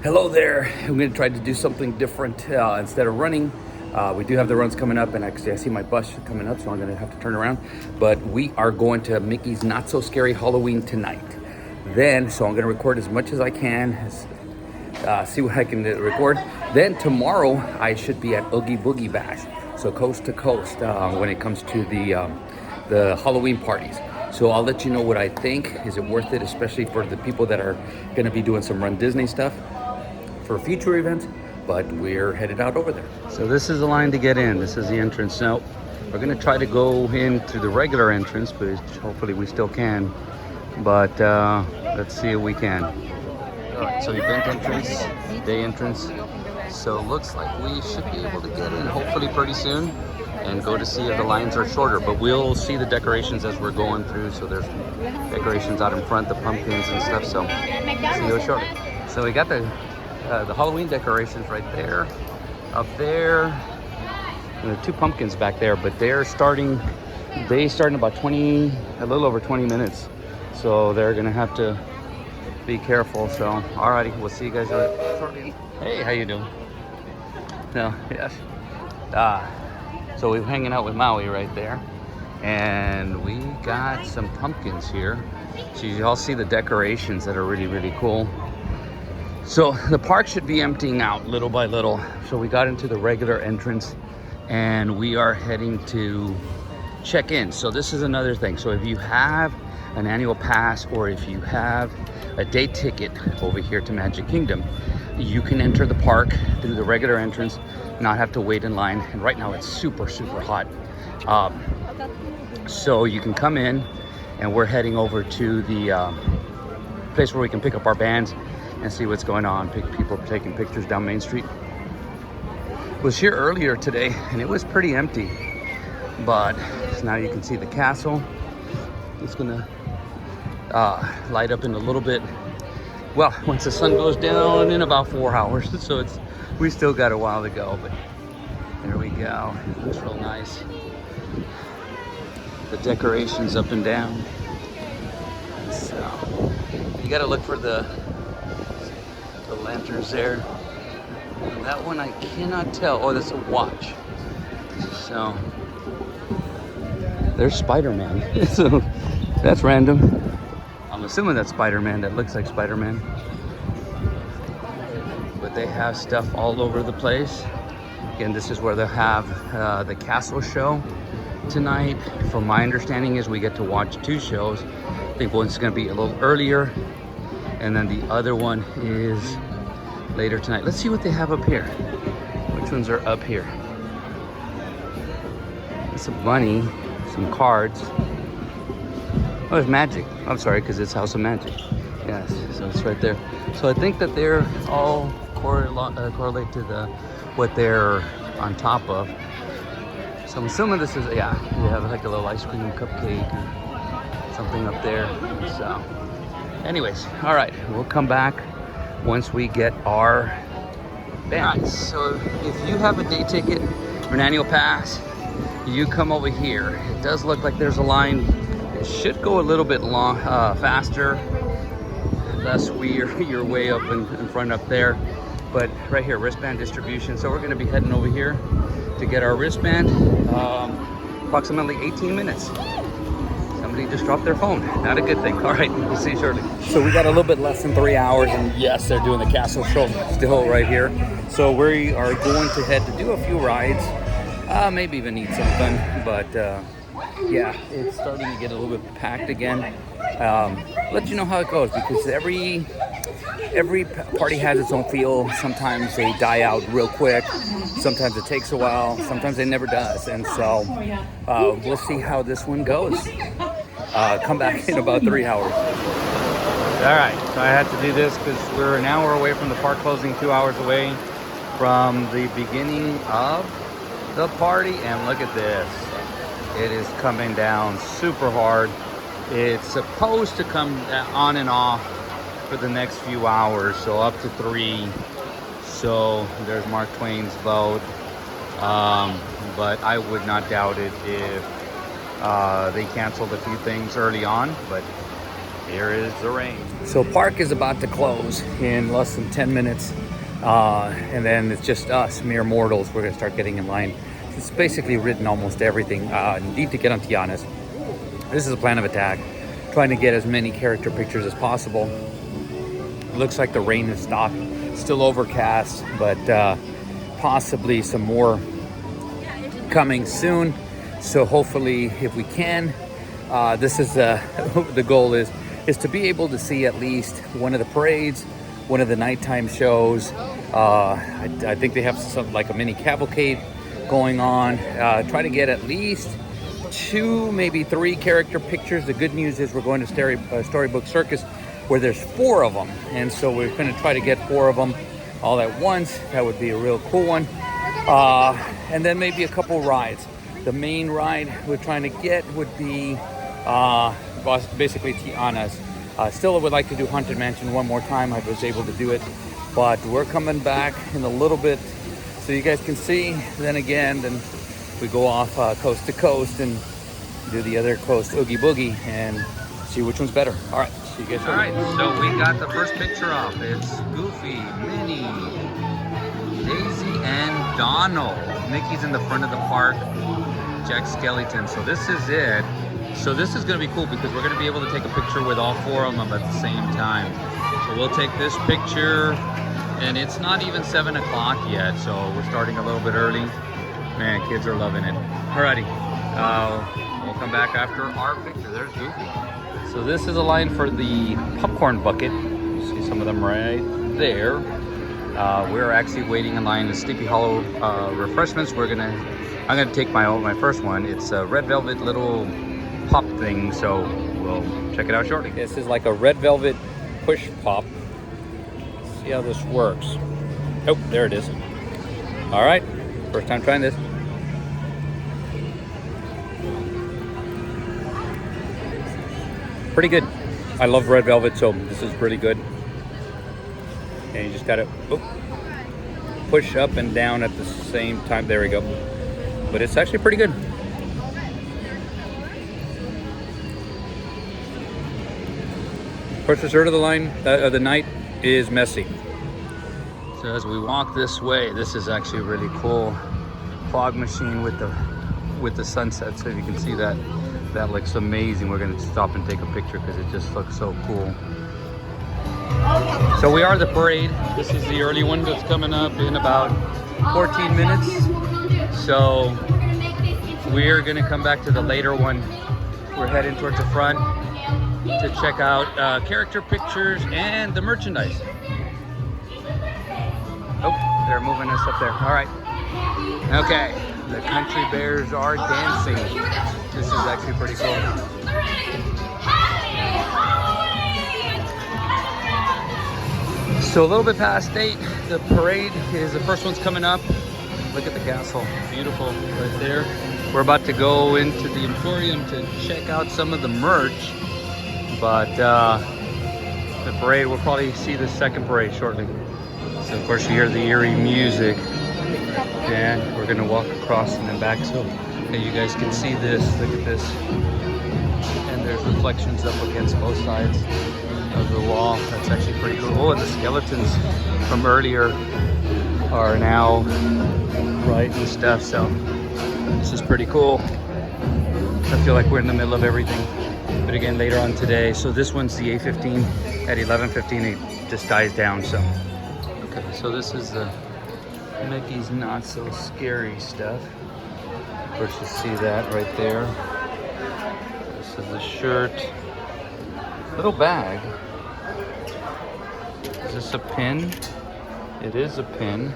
Hello there. I'm going to try to do something different instead of running. We do have the runs coming up, and actually I see my bus coming up, so I'm going to have to turn around. But we are going to Mickey's Not So Scary Halloween tonight. So I'm going to record as much as I can, see what I can record. Then tomorrow I should be at Oogie Boogie Bash, so coast to coast when it comes to the Halloween parties. So I'll let you know what I think. Is it worth it, especially for the people that are going to be doing some Run Disney stuff for future events, but we're headed out over there. So this is the line to get in. This is the entrance. Now, we're gonna try to go in through the regular entrance, but hopefully we still can. But let's see if we can. All right, so event entrance, day entrance. So it looks like we should be able to get in hopefully pretty soon and go to see if the lines are shorter. But we'll see the decorations as we're going through. So there's decorations out in front, the pumpkins and stuff. So see how short. So we got the Halloween decorations right there, up there, and the two pumpkins back there, but they start in about a little over 20 minutes. So they're gonna have to be careful. So, alrighty, we'll see you guys shortly. Hey, how you doing? No, yes. So we're hanging out with Maui right there, and we got some pumpkins here. So you all see the decorations that are really, really cool. So the park should be emptying out little by little. So we got into the regular entrance and we are heading to check in. So this is another thing. So if you have an annual pass or if you have a day ticket over here to Magic Kingdom, you can enter the park through the regular entrance, not have to wait in line. And right now it's super, super hot. So you can come in, and we're heading over to the place where we can pick up our bands and see what's going on. People taking pictures down Main Street. Was here earlier today and it was pretty empty, but now you can see the castle. It's gonna light up in a little bit. Well, once the sun goes down in about 4 hours, so we still got a while to go, but there we go. It looks real nice. The decorations up and down. So you got to look for the lanterns there. And that one I cannot tell. Oh, that's a watch. So there's Spider-Man. So that's random. I'm assuming that's Spider-Man. That looks like Spider-Man. But they have stuff all over the place. Again, this is where they'll have the castle show tonight. From my understanding is we get to watch two shows. I think one's going to be a little earlier, and then the other one is later tonight. Let's see what they have up here. Which ones are up here? It's a bunny, some cards. Oh, it's magic. I'm sorry, because it's House of Magic. Yes, so it's right there. So I think that they're all correlate to what they're on top of. So I'm assuming this is, yeah, you have like a little ice cream cupcake or something up there. So anyways, all right, we'll come back once we get our band. Right, so if you have a day ticket or an annual pass, you come over here. It does look like there's a line. It should go a little bit faster. Thus, you're way up in front up there. But right here, wristband distribution. So we're going to be heading over here to get our wristband. Approximately 18 minutes. Somebody just dropped their phone. Not a good thing. All right, we'll see you shortly. So we got a little bit less than 3 hours, and yes, they're doing the castle show still right here. So we are going to head to do a few rides, maybe even eat something. But yeah, it's starting to get a little bit packed again. Let you know how it goes, because every party has its own feel. Sometimes they die out real quick. Sometimes it takes a while. Sometimes it never does. And so we'll see how this one goes. Come back in about 3 hours. All right, so I had to do this because we're an hour away from the park closing, 2 hours away from the beginning of the party. And look at this. It is coming down super hard. It's supposed to come on and off for the next few hours, so up to 3. So there's Mark Twain's boat, but I would not doubt it if they canceled a few things early on. But Here is the rain. So park is about to close in less than 10 minutes. And then it's just us, mere mortals. We're gonna start getting in line. It's basically written almost everything. Need to get on Tiana's. This is a plan of attack. Trying to get as many character pictures as possible. Looks like the rain has stopped. Still overcast, but possibly some more coming soon. So hopefully, if we can, this is the goal is to be able to see at least one of the parades, one of the nighttime shows. I think they have some like a mini cavalcade going on. Try to get at least 2, maybe 3 character pictures. The good news is we're going to Storybook Circus, where there's 4 of them, and so we're going to try to get 4 of them all at once. That would be a real cool one. And then maybe a couple rides. The main ride we're trying to get would be basically Tiana's. Still would like to do Haunted Mansion one more time. I was able to do it, but we're coming back in a little bit so you guys can see. Then we go off coast to coast and do the other coast Oogie Boogie and see which one's better. All right, see you guys later. All right, so we got the first picture off. It's Goofy, Minnie, Daisy, and Donald. Mickey's in the front of the park. Jack Skellington. So this is it. So this is going to be cool because we're going to be able to take a picture with all 4 of them at the same time. So we'll take this picture, and it's not even 7 o'clock yet, so we're starting a little bit early. Man, kids are loving it. Alrighty, we'll come back after our picture. There's Goofy. So this is a line for the popcorn bucket. You see some of them right there. We're actually waiting in line at Sleepy Hollow refreshments. I'm gonna take my first one. It's a red velvet little pop thing, so we'll check it out shortly. This is like a red velvet push pop. See how this works. Oh, there it is. All right, first time trying this. Pretty good. I love red velvet, so this is pretty good. And you just gotta push up and down at the same time. There we go. But it's actually pretty good. First dessert of the night is messy. So as we walk this way, this is actually a really cool fog machine with the sunset. So if you can see that, that looks amazing. We're gonna stop and take a picture because it just looks so cool. So we are the parade. This is the early one that's coming up in about 14 minutes. So we're gonna come back to the later one. We're heading towards the front to check out character pictures and the merchandise. Oh, they're moving us up there. All right. Okay, the country bears are dancing. This is actually pretty cool. So a little bit past 8, the parade is the first one's coming up. Look at the castle, beautiful right there. We're about to go into the Emporium to check out some of the merch, but the parade, we'll probably see the second parade shortly. So of course you hear the eerie music, and we're gonna walk across and then back so you guys can see this. Look at this, and there's reflections up against both sides of the wall. That's actually pretty cool. Oh, and the skeletons from earlier are now right and stuff, so this is pretty cool. I feel like we're in the middle of everything, but again later on today. So this one's the A15. At 11:15 it just dies down. So okay, so this is the Mickey's Not So Scary stuff. Of course you see that right there. This is the shirt, little bag. Is this a pin? It is a pin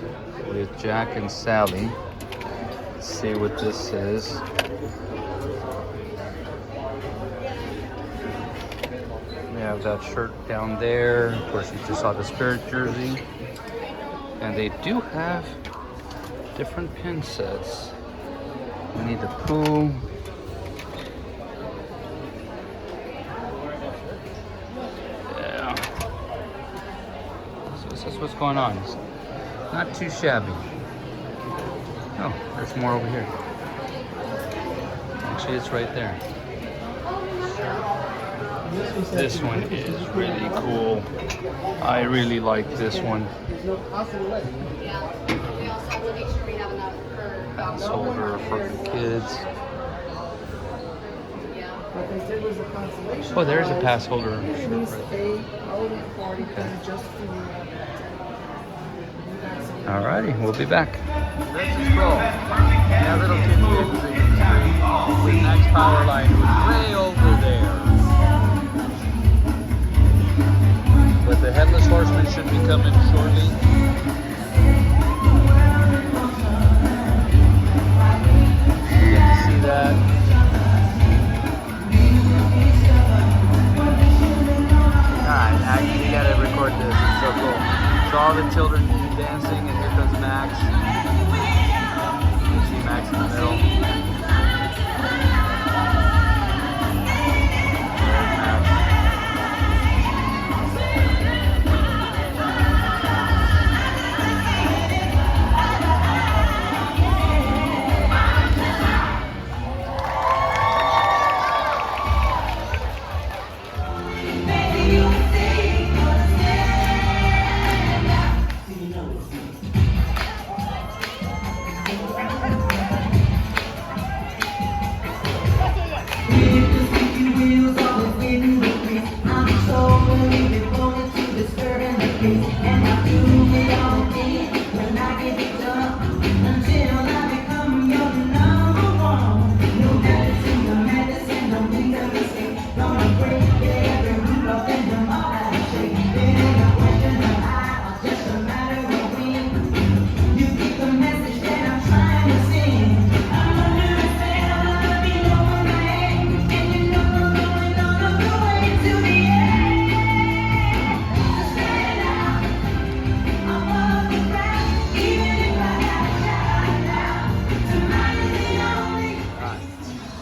with Jack and Sally. Let's see what this is. We have that shirt down there. Of course, you just saw the Spirit jersey. And they do have different pin sets. Winnie the Pooh. Yeah. So this is what's going on. It's not too shabby. Oh, there's more over here. Actually, it's right there. This one is really cool. I really like this one. Pass holder for the kids. Oh, there's a pass holder. Alrighty, we'll be back. This is cool. That little kid the next power line was way over there. But the Headless Horseman should be coming shortly. You get to see that. Alright, you gotta record this. It's so cool. So all the children dancing, and here comes Max. You see Max in the middle. There's Max.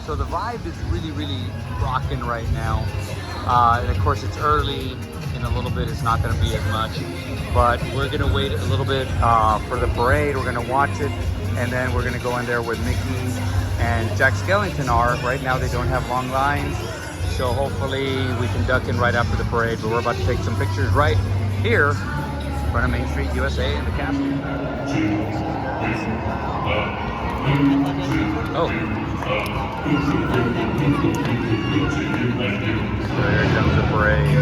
So the vibe is really rocking right now. And of course it's early, in a little bit it's not going to be as much, but we're going to wait a little bit for the parade. We're going to watch it, and then we're going to go in there with Mickey and Jack Skellington are. Right now they don't have long lines, so hopefully we can duck in right after the parade, but we're about to take some pictures right here in front of Main Street USA in the castle. Oh. So here comes the parade.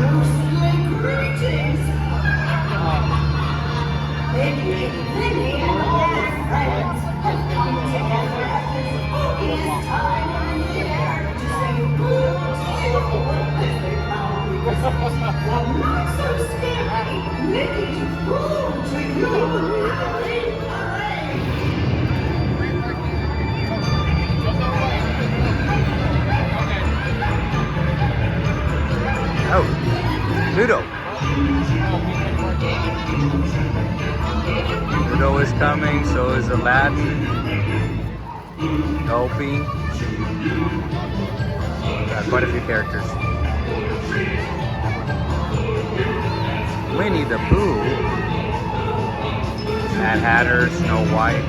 Oh, Pluto. Pluto is coming, so is Aladdin. Dopey. Got quite a few characters. Winnie the Pooh. Mad Hatter, Snow White.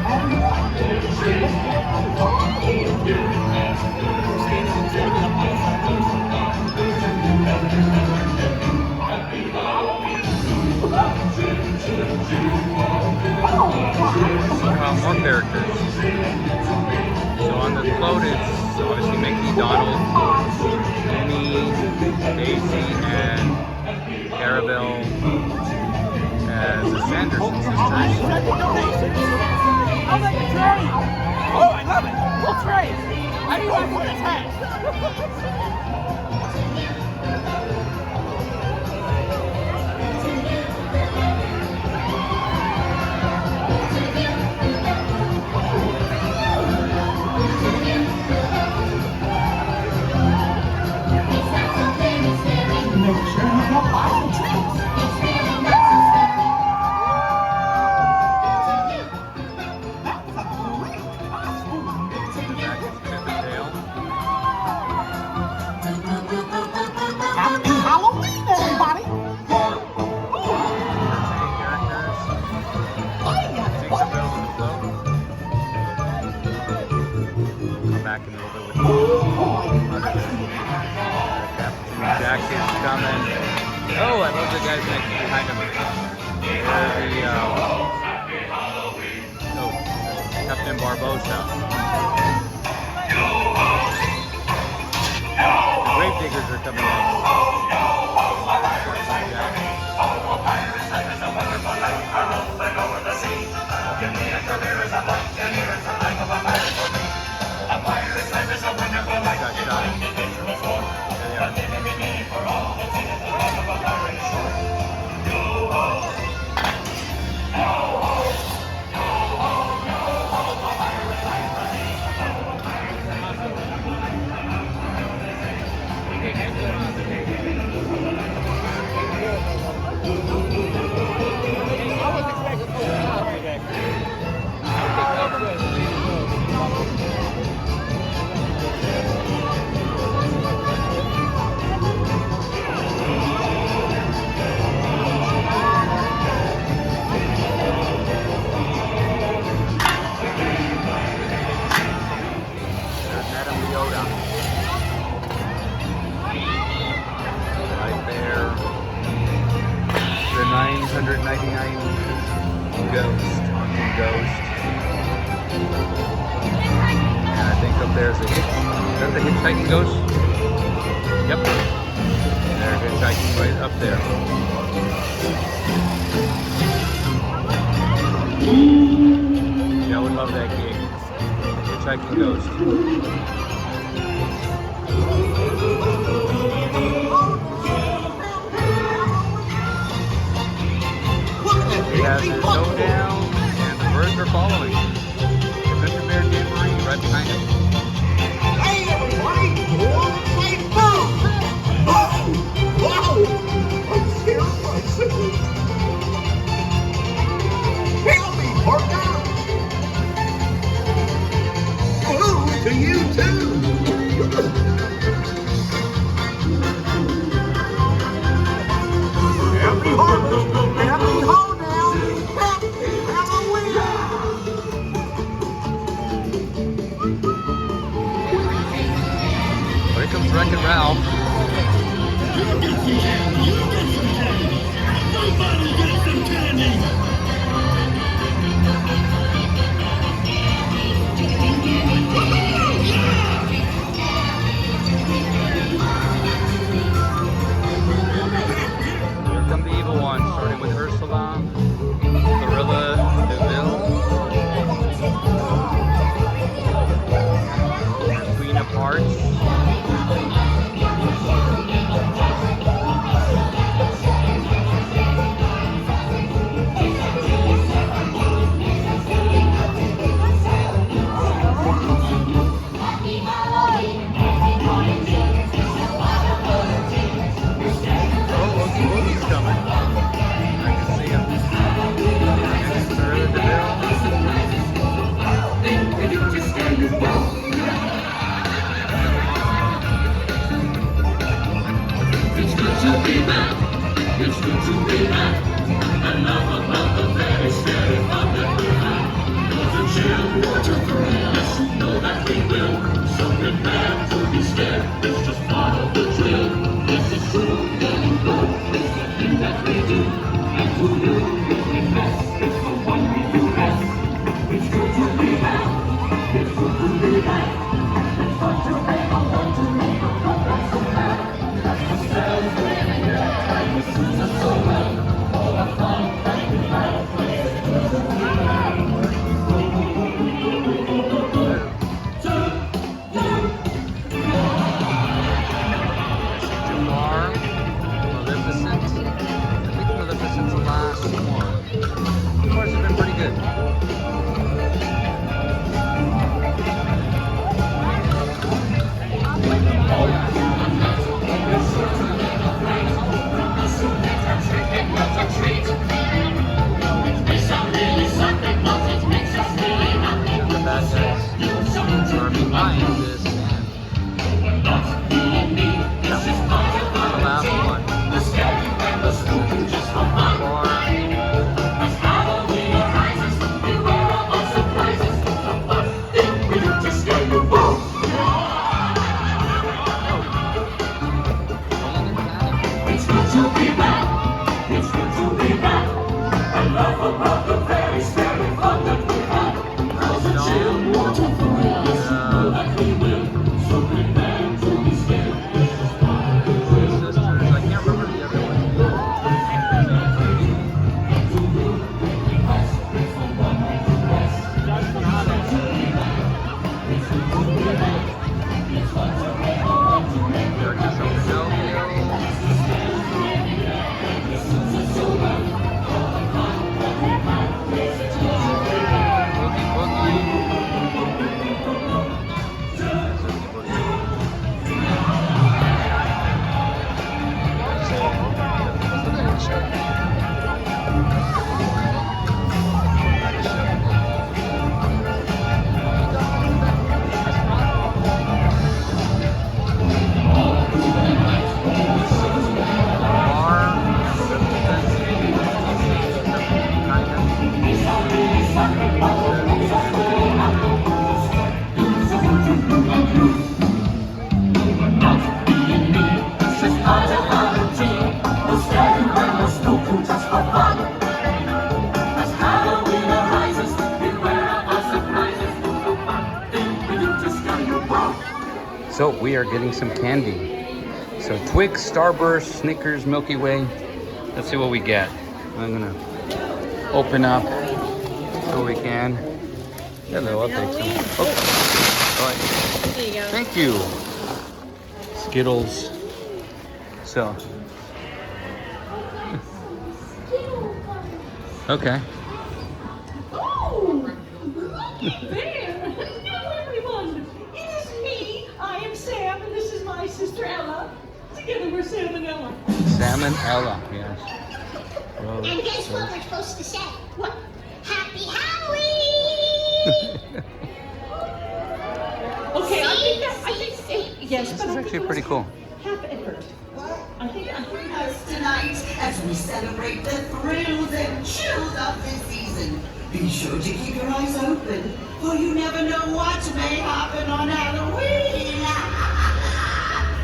Party. characters. So on the float, it's obviously Mickey, Donald, Minnie, Daisy, and Clarabelle as the Sanderson sisters. I'll make a trade! Oh, I love it! We'll trade! I do want to attack! Happy Halloween, everybody! Come back in a little bit with Jack is coming. Oh, I love the guys next behind him. They're the Captain Barbosa. Grave diggers are coming in. Right there. The 999 Ghost, Haunting Ghost. And I think up there's a is that the hitchhiking ghost? Yep. They're hitchhiking right up there. Yeah, I would love that gig. Hitchhiking ghost. He has his toe down, and the birds are following. Adventure Bear Dave Marie right behind him. Hey, everybody! Want to play boo? Oh! Wow! I'm scared myself. Help me, partner! Boo to you, too! Happy harvest! Happy home now! Happy Halloween! Here comes Wreck-It Ralph. Here come the evil ones, starting with Ursula, Gorilla DeVille, Queen of Hearts. It's good to The last one. So we are getting some candy. So Twix, Starburst, Snickers, Milky Way. Let's see what we get. I'm gonna open up so we can. Hello, I'll take some. Oh, go ahead. There you go. Thank you. Skittles. So. Okay. Oh, there. Hello, everyone. It is me. I am Sam, and this is my sister Ella. Together we're Sam and Ella. Sam and Ella, yes. Rose, And guess what Rose. we're supposed to say? What? Happy Halloween! Okay, I think, yes, This but is I actually think pretty let's cool. half effort. I think us tonight as we celebrate the thrills and chills of this season. Be sure to keep your eyes open, for you never know what may happen on Halloween.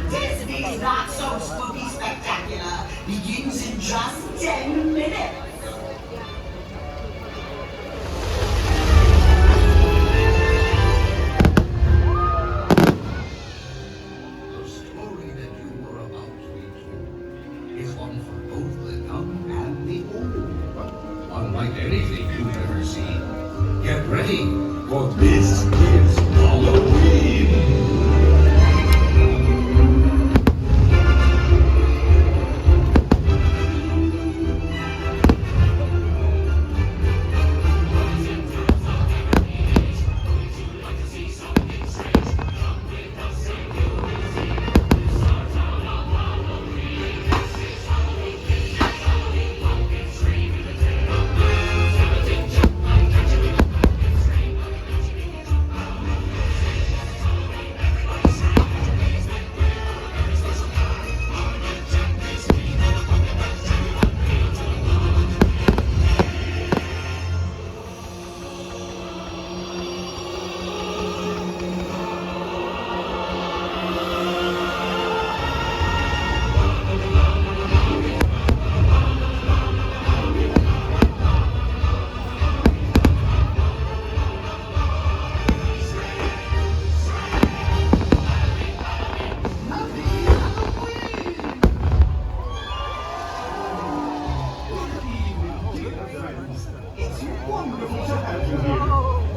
Disney's Not So Spooky Spectacular begins in just 10 minutes. The story that you were about to hear is one for both the young and the old. Unlike anything you've ever seen, get ready, for this is Halloween. It's wonderful to have you here.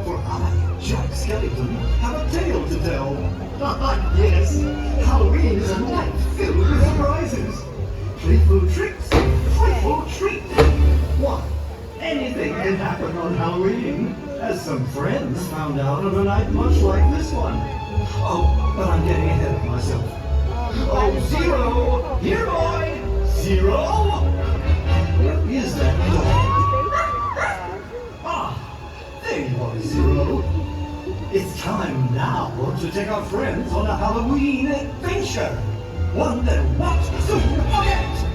For I, Jack Skellington, have a tale to tell. Yes, Halloween is a night filled with surprises. Playful tricks, playful treats. What? Anything can happen on Halloween, as some friends found out on a night much like this one. Oh, but I'm getting ahead of myself. Oh, Zero! Here, boy! Zero! Where is that dog? Ah, there you are, Zero. It's time Time now to take our friends on a Halloween adventure. One they'll not soon forget.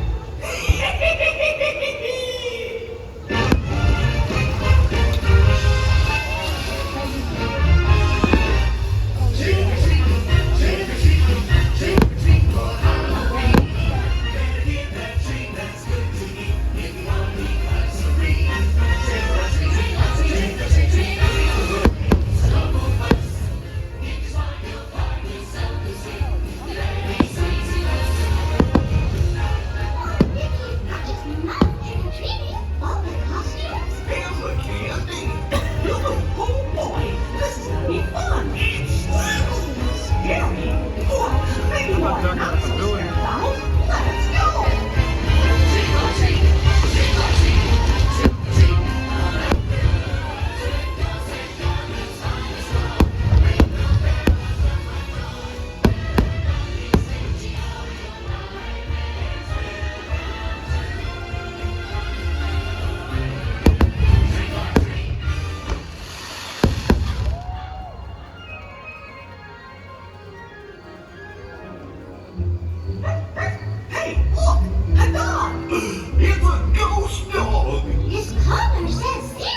Hey, look! A dog! It's a ghost dog! His collar says 0.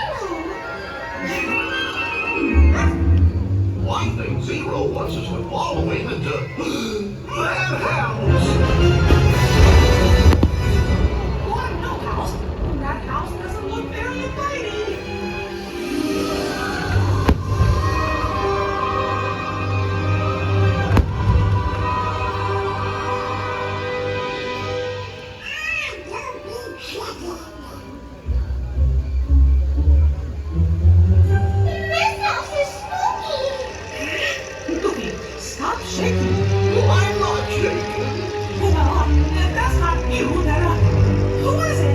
I think Zero wants us to follow him into that house! What? No house? That house doesn't look very inviting. This house is spooky. Goofy, stop shaking. I'm not shaking! Well, if that's not you, then who is it?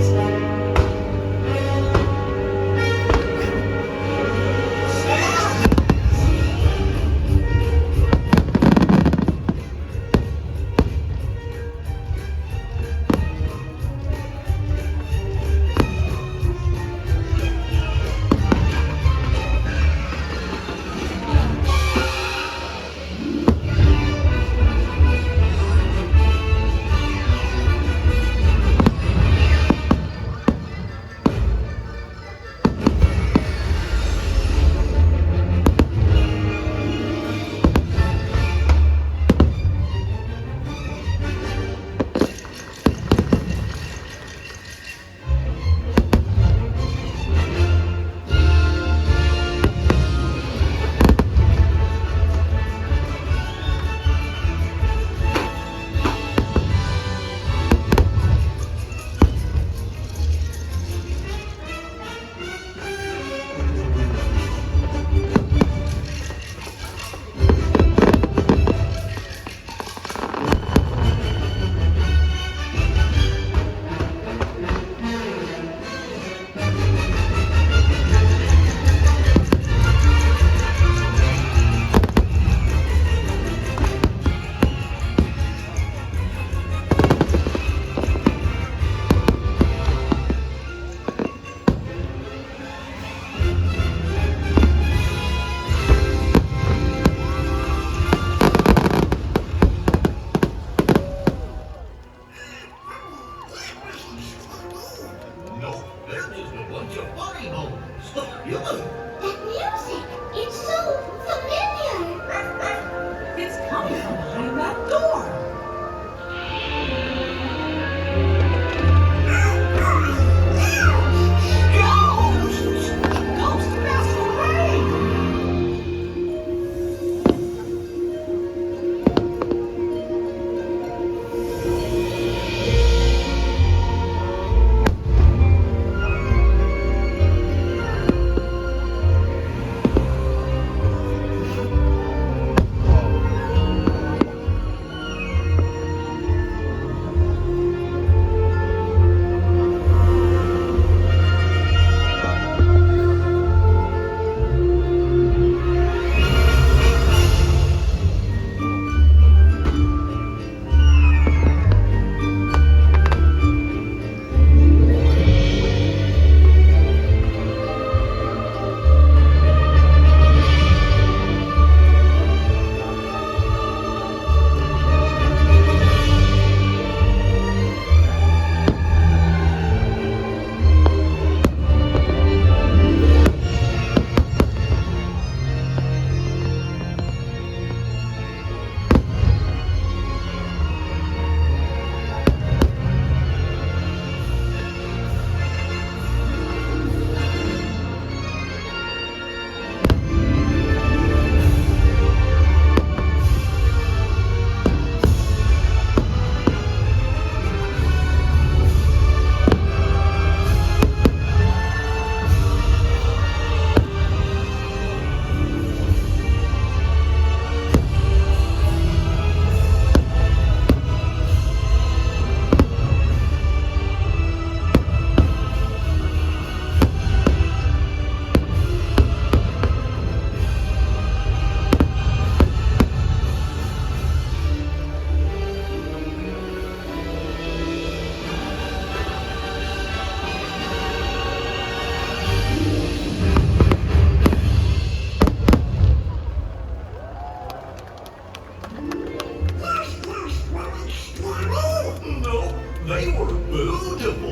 They were beautiful.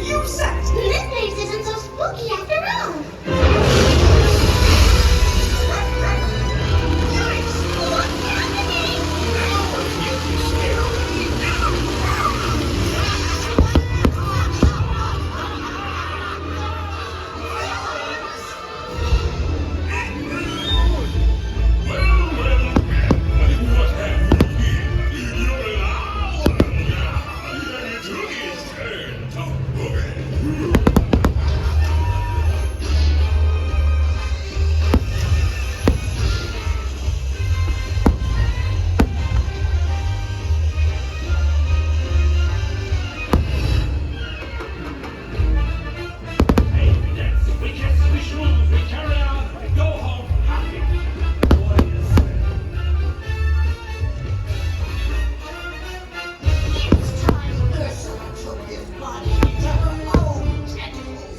You said it. This place isn't so spooky after all. Yikes! What's happening? How are you scary? It's time Ursula took this body into her own tentacles.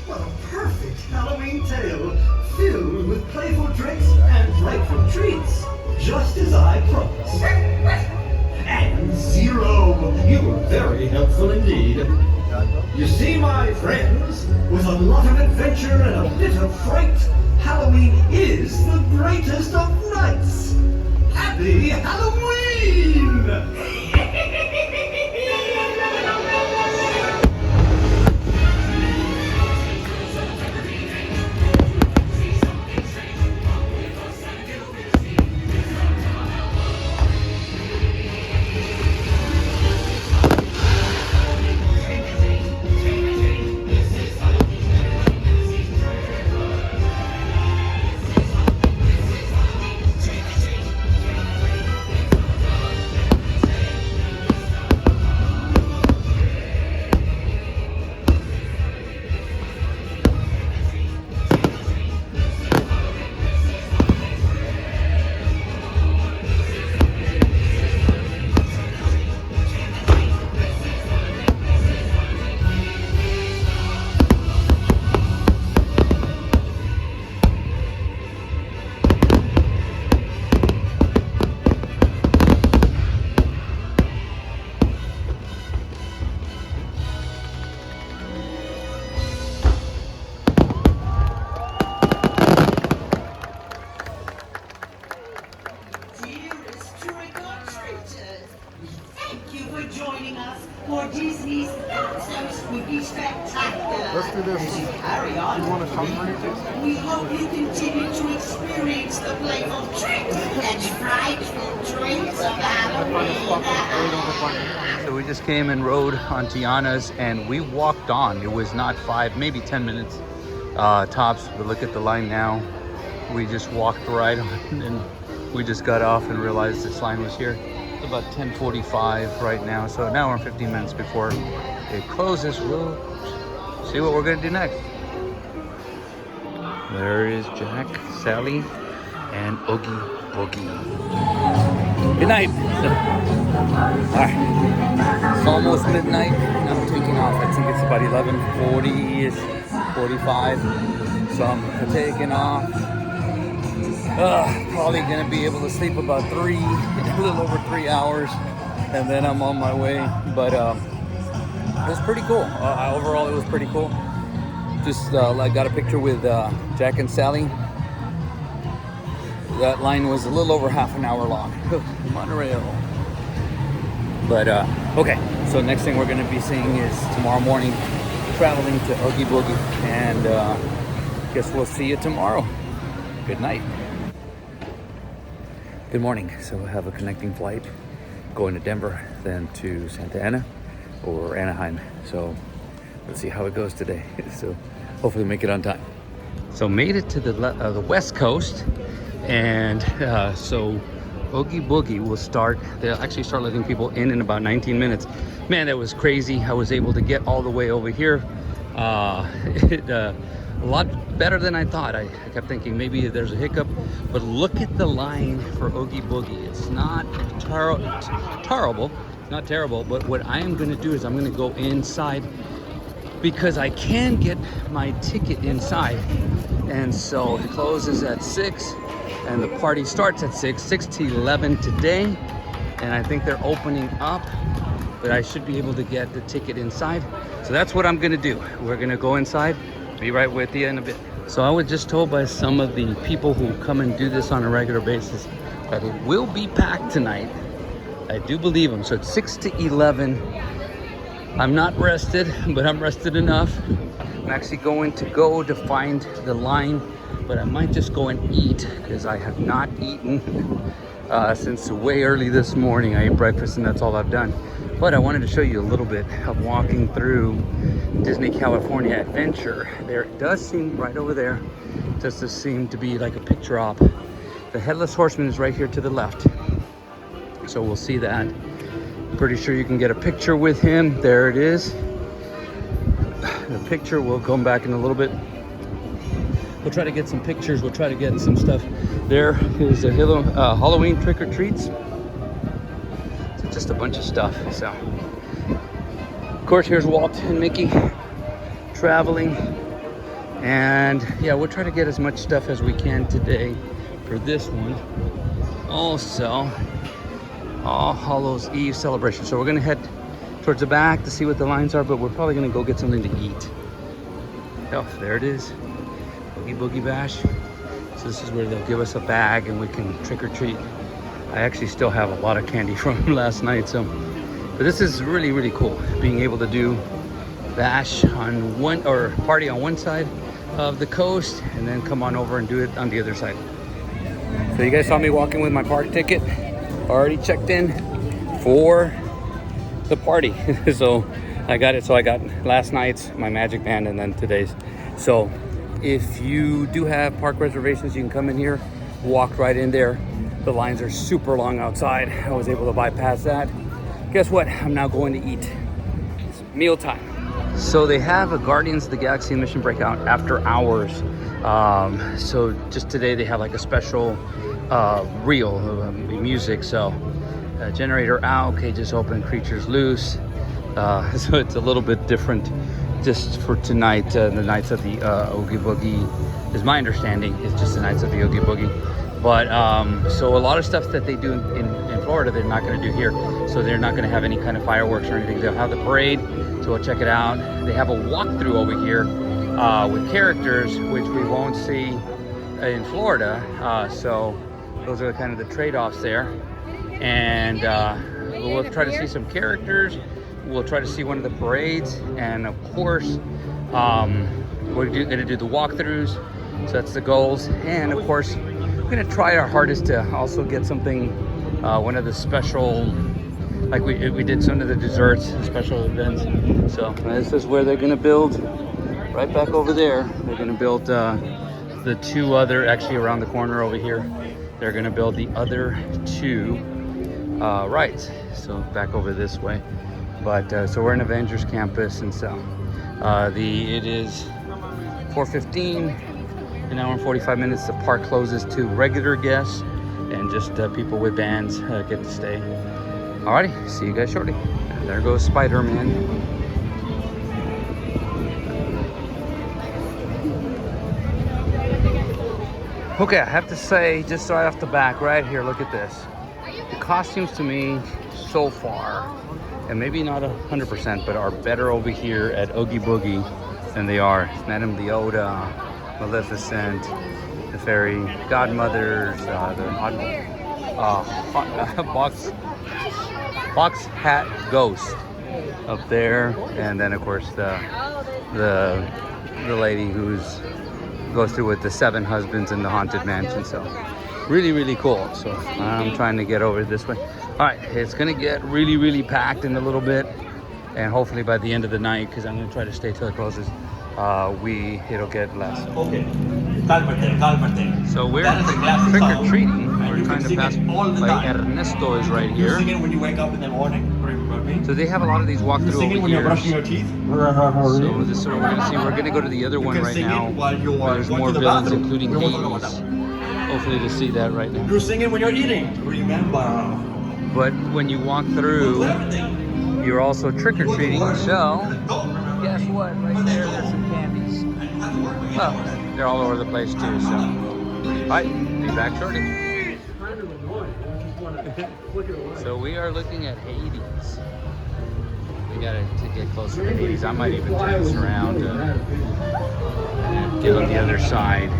What a perfect Halloween tale, filled with playful tricks and delightful treats, just as I promised. And Zero, you were very helpful indeed. You see, my friends, with a lot of adventure and a bit of fright, Halloween is the greatest of nights. Happy Halloween! Dearest trick-or-treaters, thank you for joining us for Disney's Not-So-Spooky Spectacular. Let's do this. As you carry on, You want to come for anything? we hope you continue to experience the playful tricks and frightful treats of Halloween. So we just came and rode on Tiana's and we walked on. It was not 5, maybe 10 minutes tops, but look at the line now. We just walked right on and we just got off and realized this line was here. It's about 10:45 right now, so an hour and 15 minutes before it closes. We'll see what we're gonna do next. There is Jack, Sally, and Oogie Boogie. Good night. All right. It's almost midnight and I'm taking off. I think it's about 11:40-ish, 45. So I'm taking off. Probably gonna be able to sleep about a little over 3 hours, and then I'm on my way. But it was pretty cool. Overall, it was pretty cool. Just I got a picture with Jack and Sally. That line was a little over half an hour long. Monorail. But okay, so next thing we're gonna be seeing is tomorrow morning, traveling to Oogie Boogie, and guess we'll see you tomorrow. Good night. Good morning. So I have a connecting flight going to Denver, then to Santa Ana or Anaheim. So let's see how it goes today. So hopefully make it on time. So made it to the West Coast, and so Oogie Boogie will start. They'll actually start letting people in about 19 minutes. Man, that was crazy. I was able to get all the way over here. A lot better than I thought. I kept thinking maybe there's a hiccup, but look at the line for Oogie Boogie. It's not terrible, not terrible, but what I am gonna do is I'm gonna go inside because I can get my ticket inside. And so it closes at 6 and the party starts at 6 to 11 today. And I think they're opening up, but I should be able to get the ticket inside. So that's what I'm gonna do. We're gonna go inside. Be right with you in a bit. So I was just told by some of the people who come and do this on a regular basis that it will be packed tonight. I do believe them. So it's 6 to 11. I'm not rested, but I'm rested enough. I'm actually going to find the line, but I might just go and eat because I have not eaten since way early this morning. I ate breakfast and that's all I've done. But I wanted to show you a little bit of walking through Disney California Adventure. There it does seem right over there, does seem to be like a picture op. The Headless Horseman is right here to the left. So we'll see that. Pretty sure you can get a picture with him. There it is. The picture, we'll come back in a little bit. We'll try to get some pictures. We'll try to get some stuff. There is a Halloween trick-or-treats. So just a bunch of stuff. So, of course, here's Walt and Mickey traveling. And yeah, we'll try to get as much stuff as we can today for this one. Also, All Hallows Eve celebration. So we're gonna head towards the back to see what the lines are, but we're probably gonna go get something to eat. Oh, there it is. Oogie Boogie Bash. So this is where they'll give us a bag and we can trick or treat. I actually still have a lot of candy from last night, so. But this is really, really cool. Being able to do bash on one, or party on one side of the coast and then come on over and do it on the other side. So you guys saw me walking with my park ticket. Already checked in for the party. So I got it. So I got last night's, my Magic Band, and then today's. So if you do have park reservations, you can come in here, walk right in there. The lines are super long outside. I was able to bypass that. Guess what? I'm now going to eat. It's meal time. So they have a Guardians of the Galaxy Mission Breakout after hours. So just today they have like a special reel of music. So generator out, cages open, creatures loose. So it's a little bit different just for tonight. The nights of the Oogie Boogie, is my understanding, is just the nights of the Oogie Boogie. But so a lot of stuff that they do in Florida, they're not going to do here. So they're not going to have any kind of fireworks or anything. They'll have the parade, so we'll check it out. They have a walkthrough over here with characters, which we won't see in Florida. So those are kind of the trade-offs there. And we'll try to see some characters. We'll try to see one of the parades. And of course, we're going to do the walkthroughs. So that's the goals. And of course, we're going to try our hardest to also get something, one of the special, like we did some of the desserts, special events. So this is where they're going to build, right back over there. They're going to build the two other, actually around the corner over here, they're going to build the other two rides. So back over this way. But so we're in Avengers Campus, and so it is 4:15, an hour and 45 minutes. The park closes to regular guests, and just people with bands get to stay. Alrighty, see you guys shortly. And there goes Spider-Man. Okay, I have to say, just right off the back, right here, look at this. The costumes to me, so far, and maybe not 100%, but are better over here at Oogie Boogie than they are Madame Leota, Maleficent, the Fairy Godmothers, the Box Hat Ghost up there, and then of course the lady who's goes through with the 7 husbands in the Haunted Mansion. So really cool. So I'm trying to get over this way. All right, it's gonna get really packed in a little bit, and hopefully by the end of the night, because I'm gonna try to stay till it closes, it'll get less. Okay, cálmate. So we're That is a classic trick-or-treating. song, and We're you trying can to sing pass it all the by time. Ernesto is right You here. sing it when you wake up in the morning. Remember me? So they have a lot of these You walkthrough sing it over when you're here. brushing your teeth. So this is what we're gonna see. We're gonna go to the other You one can right sing now, it while you where are there's going more to the villains, bathroom. including We won't talk about Hades. that. Hopefully to see that right now. You sing it when you're eating. Remember. But when you walk through, you're also trick-or-treating. So guess what? Right there's some candies. Well, they're all over the place too. So, all right, be back shortly. So we are looking at Hades. We gotta get closer to Hades. I might even turn this around and get on the other side.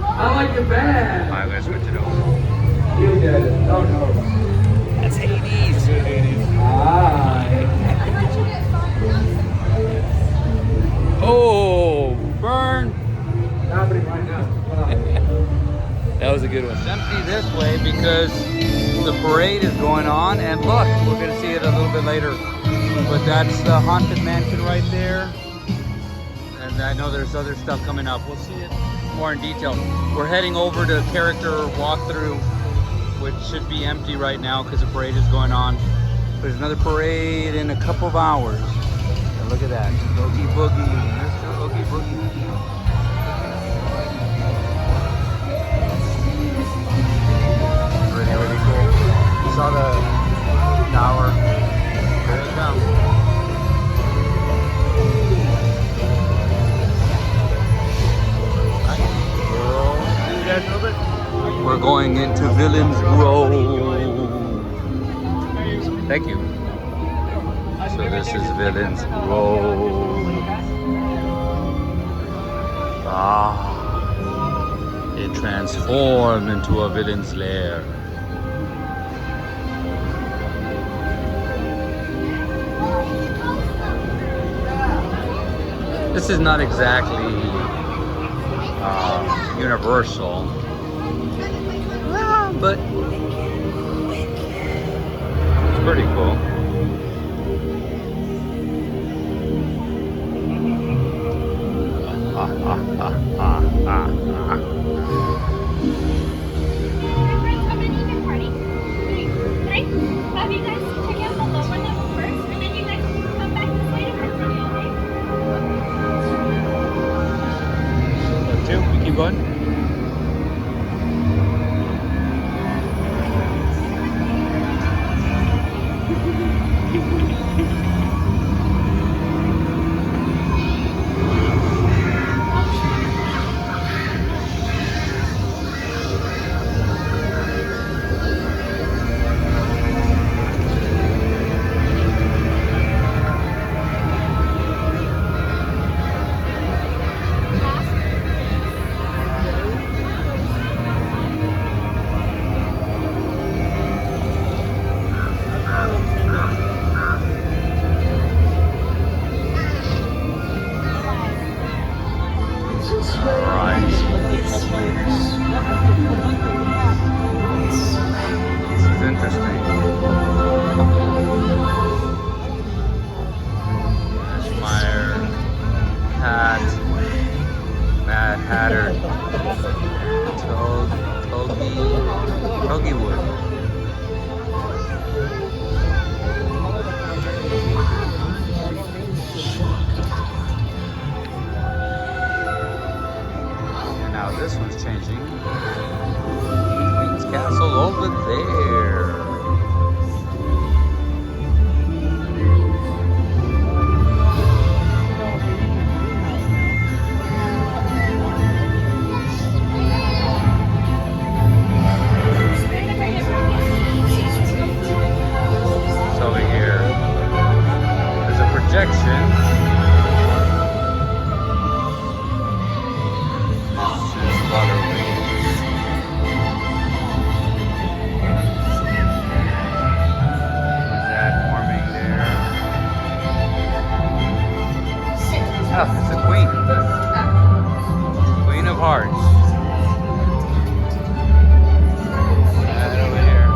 I like the band. I'm gonna switch it over. You did it. No. That's Hades. Oh, burn. Happening right now. That was a good one. It's empty this way because the parade is going on, and look, we're gonna see it a little bit later. But that's the Haunted Mansion right there. And I know there's other stuff coming up. We'll see it more in detail. We're heading over to character walkthrough, which should be empty right now because the parade is going on. There's another parade in a couple of hours. And look at that, Oogie Boogie, Mr. Oogie Boogie. Really cool. You saw the tower. There they come. We're going into Villains Row. Thank you. So this is Villains Row. It transformed into a villain's lair. This is not exactly universal, but it's pretty cool. Have you guys check out the lower level first, and then you guys come back this way to continue, okay? Two, we keep going. projection. This is Halloween. Who's that forming there? Oh, it's the Queen. Queen of Hearts. Right over here.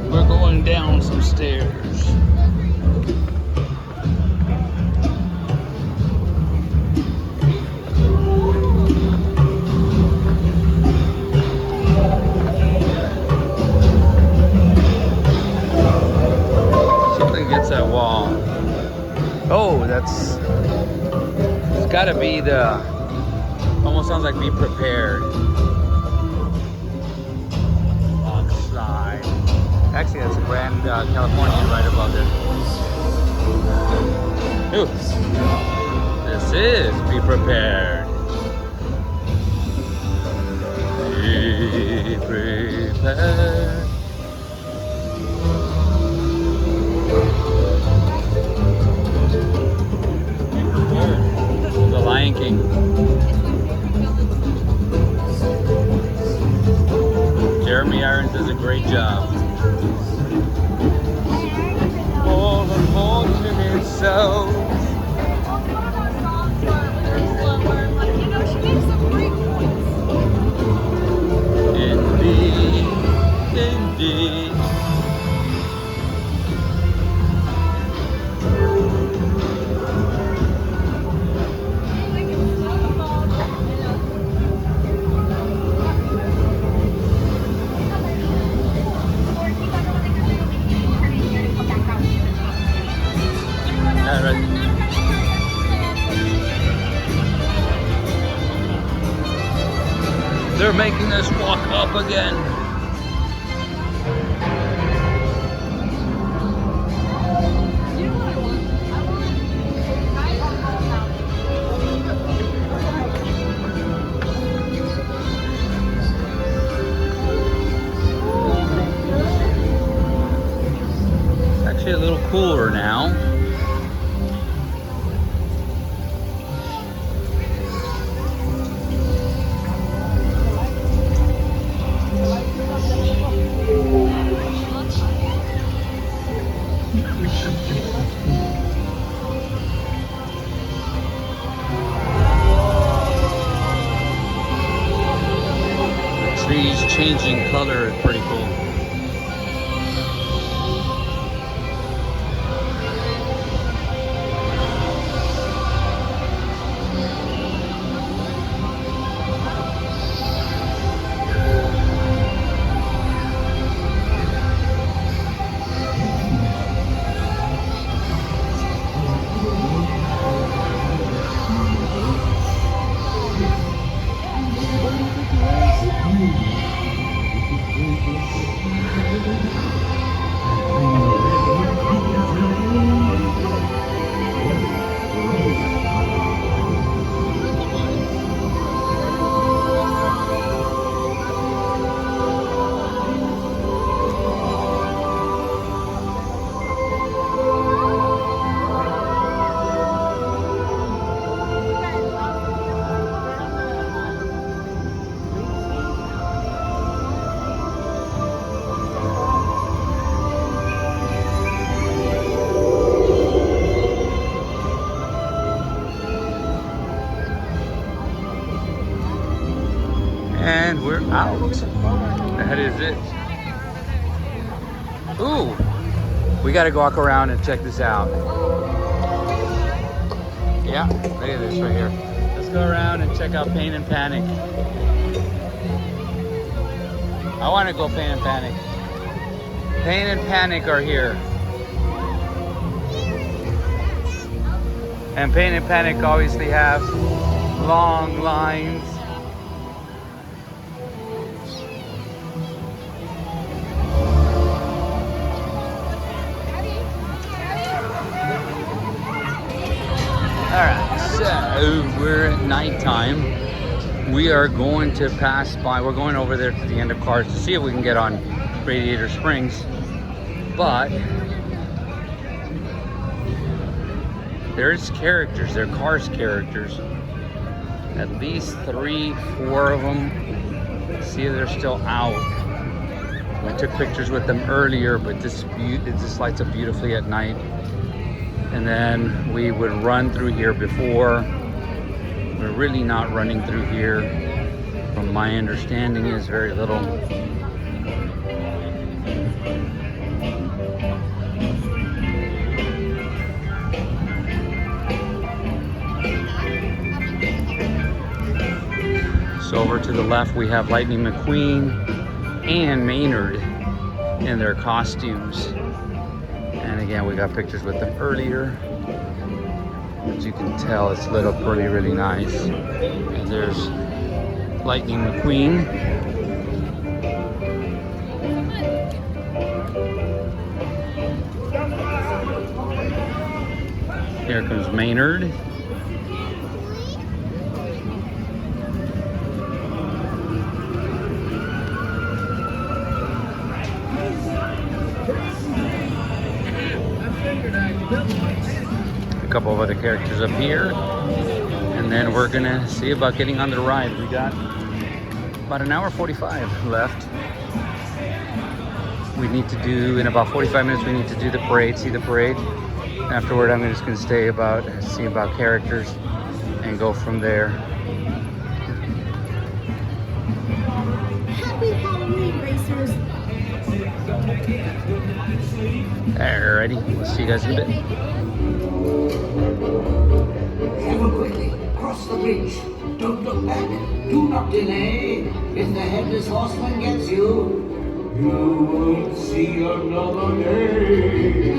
We're going down some stairs. Something gets that wall. Oh, it's gotta be almost sounds like be prepared. On slide. Actually, that's a Grand Californian right above there. Ooh. This is be prepared. Be prepared. The Lion King. Jeremy Irons does a great job. All unfortunate souls. Indeed, indeed. They're making us walk up again. It's actually a little cooler now. Trees changing color is pretty cool. And we're out. That is it. Ooh, we gotta go walk around and check this out. Yeah, look at this right here. Let's go around and check out Pain and Panic. I wanna go Pain and Panic. Pain and Panic are here. And Pain and Panic obviously have long lines. Alright, so we're at nighttime. We are going to pass by, we're going over there to the end of Cars to see if we can get on Radiator Springs. But there's characters, they're Cars characters. At least 3, 4 of them. See if they're still out. We took pictures with them earlier, but this lights up beautifully at night. And then we would run through here before. We're really not running through here. From my understanding is very little. So over to the left we have Lightning McQueen and Maynard in their costumes. And again, we got pictures with them earlier. As you can tell, it's lit up really, really nice. And there's Lightning McQueen. Here comes Maynard. A couple of other characters up here, and then we're gonna see about getting on the ride. We got about an hour 45 left. We need to do, in about 45 minutes, we need to do the parade, see the parade. Afterward, I'm just gonna stay about, see about characters, and go from there. Happy Halloween, racers. Alrighty, we'll see you guys in a bit. Move quickly, cross the bridge. Don't look back. Do not delay. If the headless horseman gets you, you won't see another day.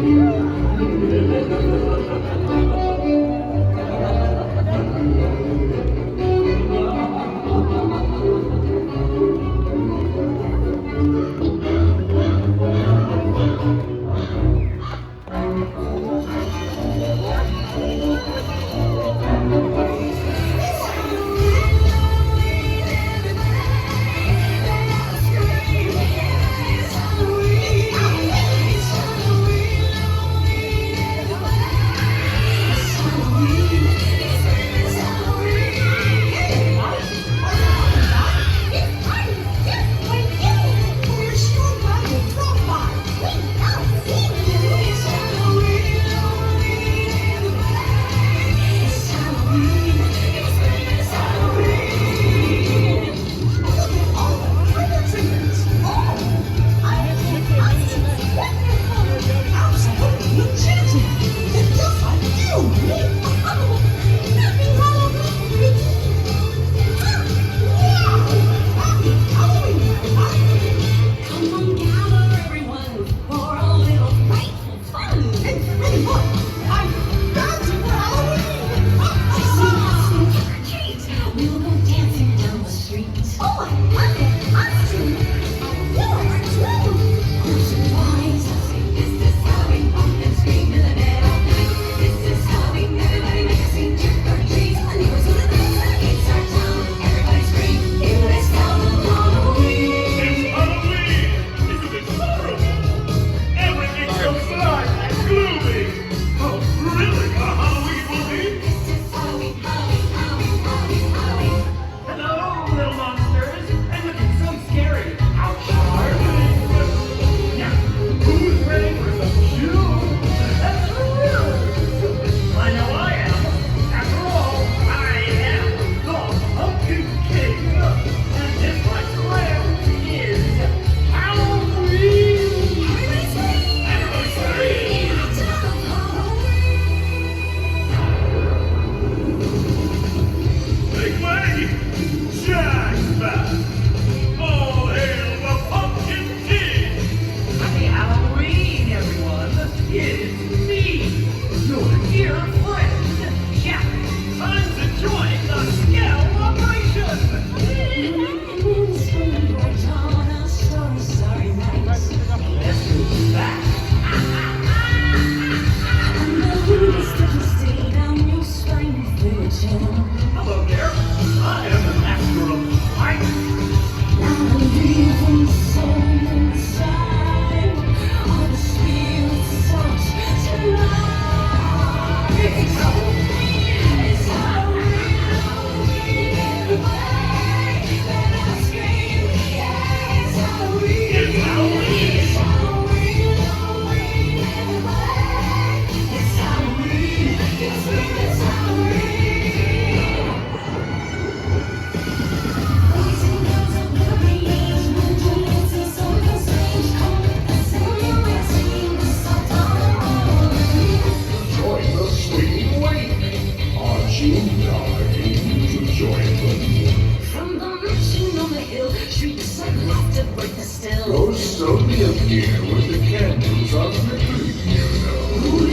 Ghosts only appear when the candles are flickering, you know.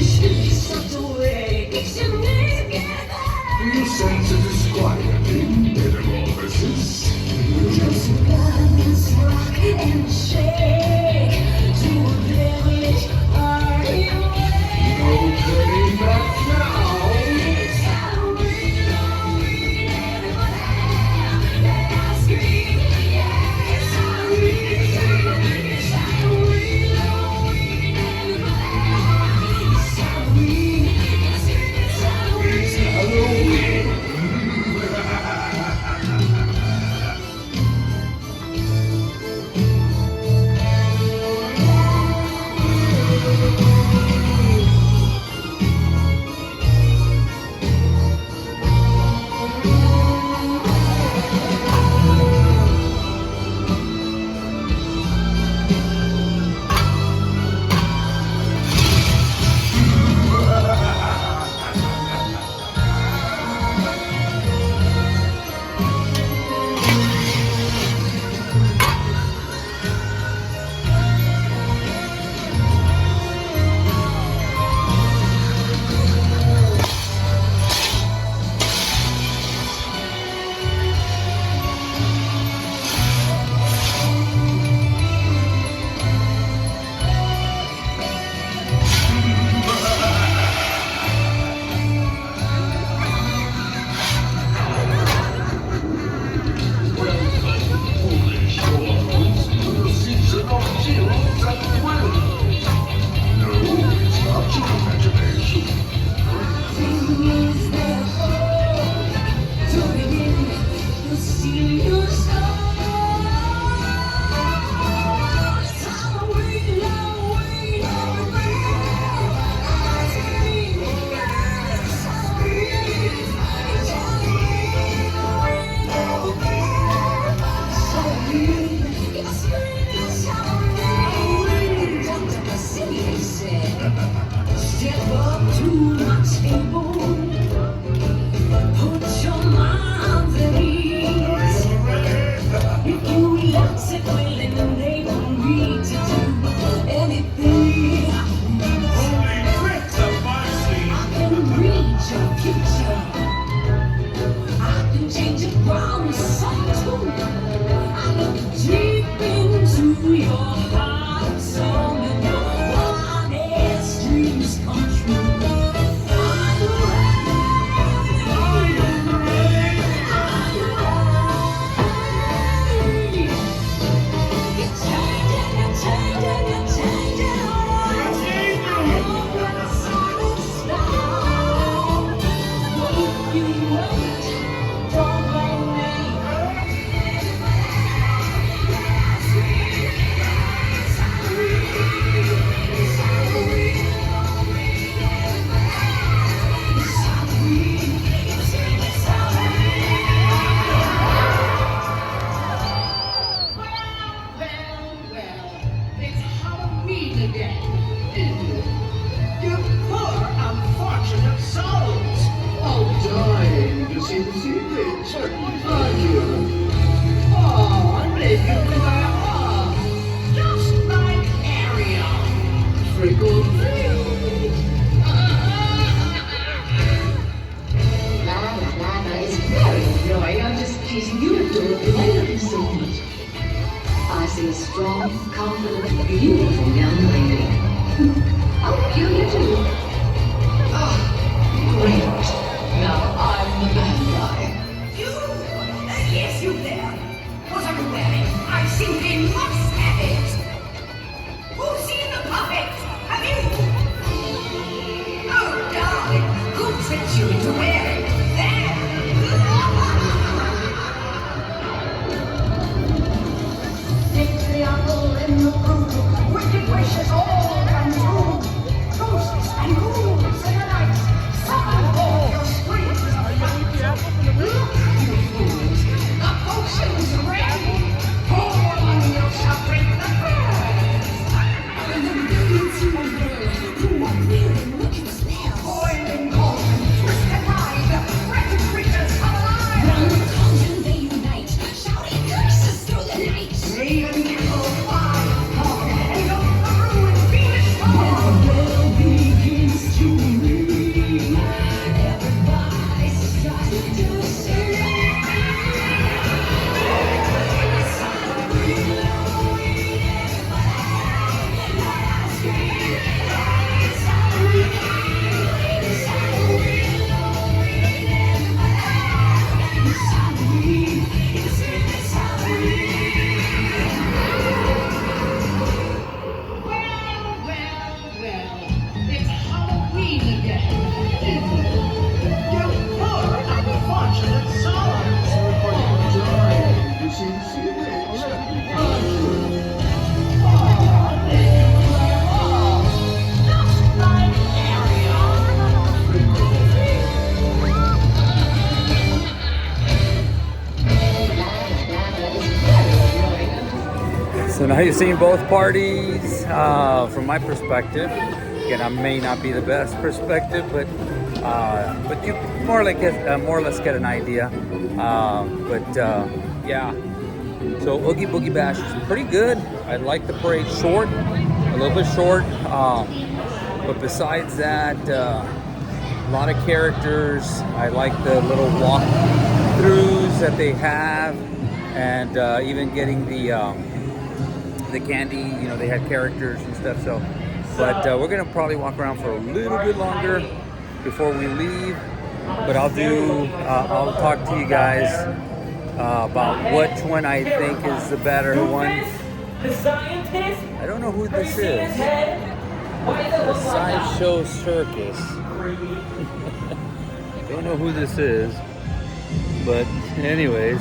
You sense a disquieting metamorphosis. No turning back now. Round the cauldron they unite, shouting curses So now you've seen both parties from my perspective. Again, I may not be the best perspective, but you more or less get an idea. Yeah. So Oogie Boogie Bash is pretty good. I like the parade short, a little bit short. But besides that, a lot of characters. I like the little walk-throughs that they have, and even getting the candy. You know, they had characters and stuff. So, but we're gonna probably walk around for a little bit longer before we leave. But I'll talk to you guys about which one I think is the better one. The scientist. I don't know who this is. Why The Sideshow Circus. Don't know who this is, but anyways,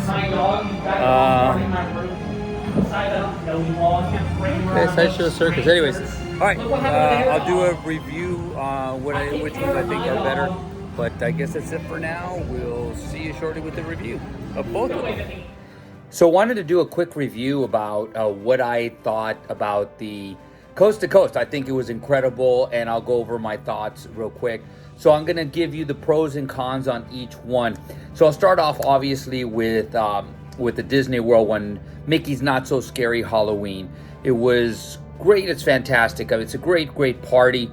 okay, Sideshow Circus. Anyways, all right, I'll do a review which ones I think are better. But I guess that's it for now. We'll see you shortly with the review of both of them. So wanted to do a quick review about what I thought about the Coast to Coast. I think it was incredible, and I'll go over my thoughts real quick. So I'm gonna give you the pros and cons on each one. So I'll start off obviously with the Disney World one, Mickey's Not So Scary Halloween. It was great. It's fantastic. I mean, it's a great party.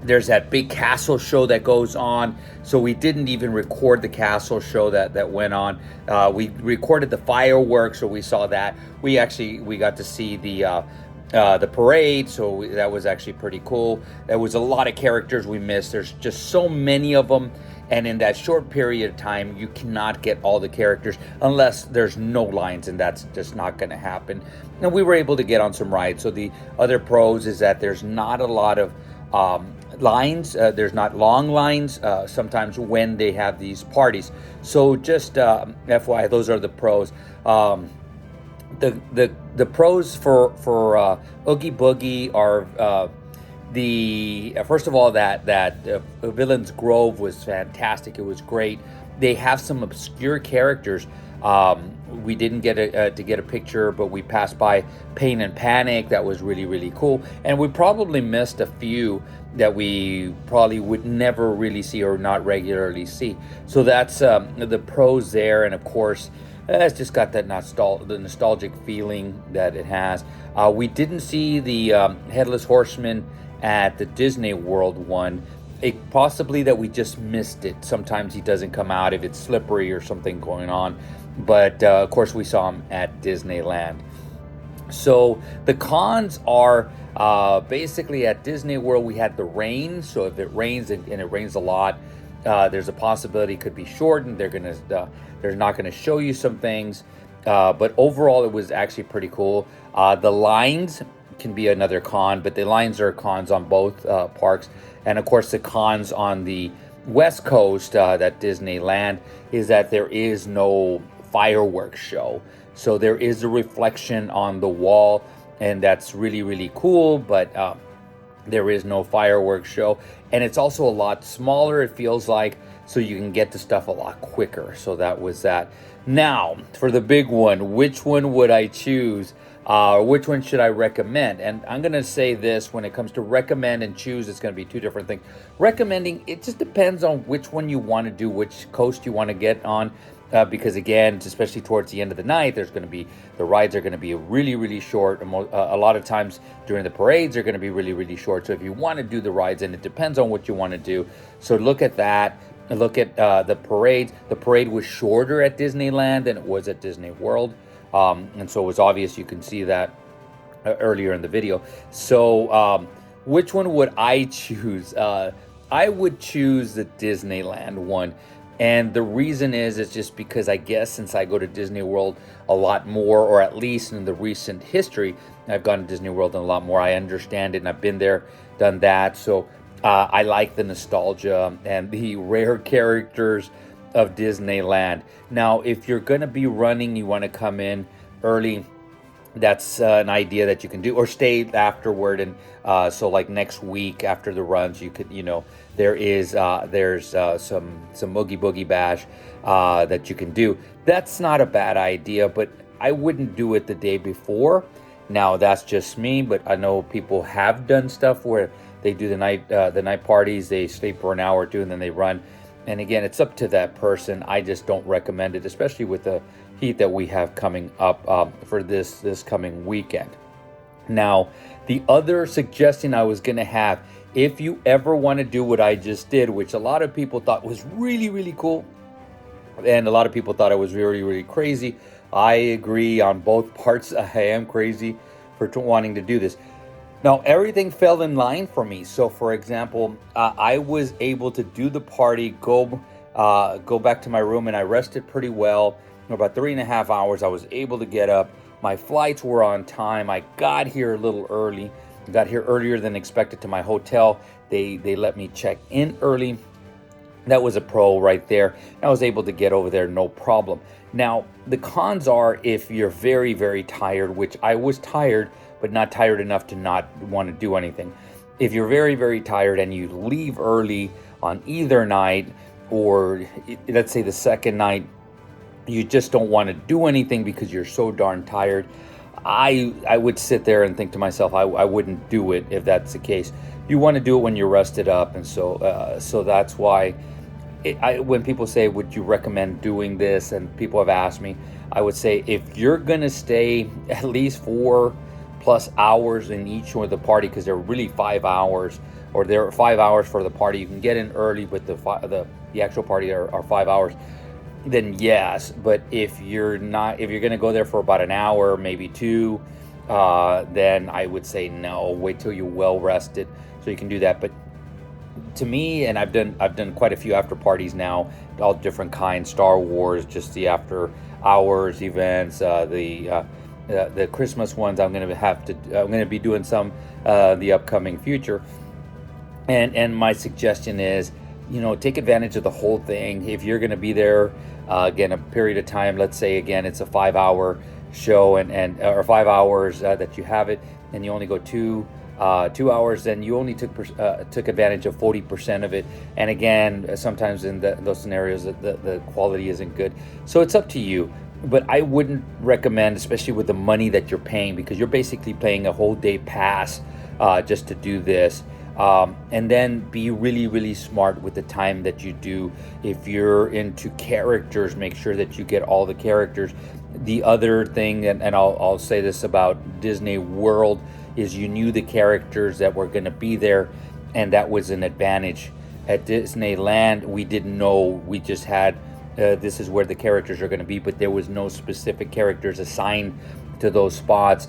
There's that big castle show that goes on. So we didn't even record the castle show that went on. We recorded the fireworks, so we saw that. We got to see the parade, so that was actually pretty cool. There was a lot of characters we missed. There's just so many of them, and in that short period of time, you cannot get all the characters unless there's no lines, and that's just not going to happen. And we were able to get on some rides. So the other pros is that there's not a lot of lines. There's not long lines sometimes when they have these parties. So just FYI, those are the pros. The pros for Oogie Boogie are first of all that Villain's Grove was fantastic. It was great. They have some obscure characters. We didn't get to get a picture, but we passed by Pain and Panic. That was really cool. And we probably missed a few that we probably would never really see or not regularly see. So that's the pros there. And of course, it's just got that the nostalgic feeling that it has. We didn't see the Headless Horseman at the Disney World one. It possibly that we just missed it. Sometimes he doesn't come out if it's slippery or something going on. But of course, we saw him at Disneyland. So the cons are basically at Disney World, we had the rain. So if it rains and it rains a lot, there's a possibility it could be shortened. They're not gonna show you some things. But overall, it was actually pretty cool. The lines can be another con, but the lines are cons on both parks. And of course, the cons on the West Coast, that Disneyland, is that there is no fireworks show. So there is a reflection on the wall, and that's really cool, but there is no fireworks show. And it's also a lot smaller, it feels like, so you can get to stuff a lot quicker. So that was that. Now, for the big one, which one would I choose? Which one should I recommend? And I'm going to say this, when it comes to recommend and choose, it's going to be two different things. Recommending, it just depends on which one you want to do, which coast you want to get on. Because again, especially towards the end of the night, the rides are going to be really short. A lot of times during the parades, they're going to be really short. So if you want to do the rides, and it depends on what you want to do. So look at that. Look at the parades. The parade was shorter at Disneyland than it was at Disney World. And so it was obvious. You can see that earlier in the video. So which one would I choose? I would choose the Disneyland one. And the reason is just because I guess since I go to Disney World a lot more, or at least in the recent history, I've gone to Disney World a lot more. I understand it, and I've been there, done that. So I like the nostalgia and the rare characters of Disneyland. Now, if you're going to be running, you want to come in early, that's an idea that you can do, or stay afterward. And so like next week after the runs, you could, there's some Oogie Boogie Bash that you can do. That's not a bad idea, but I wouldn't do it the day before. Now that's just me, but I know people have done stuff where they do the night parties. They stay for an hour or two and then they run. And again, it's up to that person. I just don't recommend it, especially with the heat that we have coming up for this coming weekend. Now, the other suggestion I was going to have, if you ever want to do what I just did, which a lot of people thought was really, really cool, and a lot of people thought it was really, really crazy. I agree on both parts. I am crazy for wanting to do this. Now, everything fell in line for me. So, for example, I was able to do the party, go back to my room, and I rested pretty well. For about 3.5 hours, I was able to get up. My flights were on time. I got here a little early. Got here earlier than expected to my hotel. They let me check in early. That was a pro right there. I was able to get over there no problem. Now, the cons are if you're very, very tired, which I was tired, but not tired enough to not want to do anything. If you're very, very tired and you leave early on either night, or let's say the second night, you just don't want to do anything because you're so darn tired, I would sit there and think to myself, I wouldn't do it if that's the case. You want to do it when you're rested up, and so that's why when people say, would you recommend doing this, and people have asked me, I would say if you're gonna stay at least 4+ hours in each of the party, because they're really 5 hours, or there are 5 hours for the party. You can get in early, but the actual party are 5 hours. Then yes, but if you're gonna go there for about an hour, maybe 2, then I would say no. Wait till you're well rested so you can do that. But to me, and I've done quite a few after parties now, all different kinds. Star Wars, just the after hours events, the Christmas ones. I'm gonna be doing some the upcoming future. And my suggestion is, take advantage of the whole thing. If you're gonna be there again a period of time, let's say again it's a 5-hour show and or 5 hours that you have it, and you only go 2 hours, then you only took advantage of 40% of it. And again, sometimes in those scenarios, the quality isn't good. So it's up to you. But I wouldn't recommend, especially with the money that you're paying, because you're basically paying a whole day pass just to do this. And then be really, really smart with the time that you do. If you're into characters, make sure that you get all the characters. The other thing, and I'll say this about Disney World, is you knew the characters that were going to be there, and that was an advantage. At Disneyland, we didn't know. We just had this is where the characters are going to be, but there was no specific characters assigned to those spots.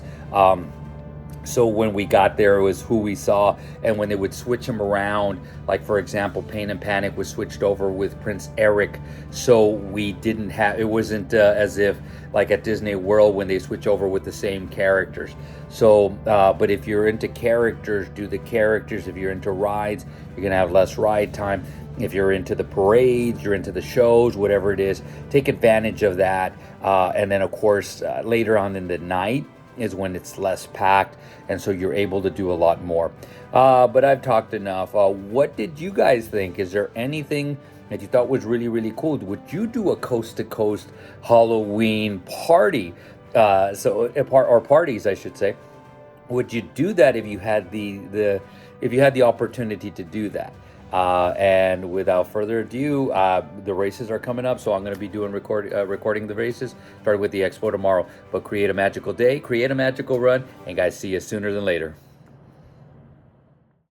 So when we got there, it was who we saw, and when they would switch them around, like for example, Pain and Panic was switched over with Prince Eric, so we didn't have, it wasn't as if like at Disney World when they switch over with the same characters. So, but if you're into characters, do the characters. If you're into rides, you're gonna have less ride time. If you're into the parades, you're into the shows, whatever it is, take advantage of that. And then of course, later on in the night, is when it's less packed, and so you're able to do a lot more. But I've talked enough. What did you guys think? Is there anything that you thought was really, really cool? Would you do a coast-to-coast Halloween party? Or parties, I should say. Would you do that if you had the opportunity to do that? And without further ado, the races are coming up, so I'm going to be doing recording the races, starting with the expo tomorrow. But create a magical day, create a magical run, and guys, see you sooner than later.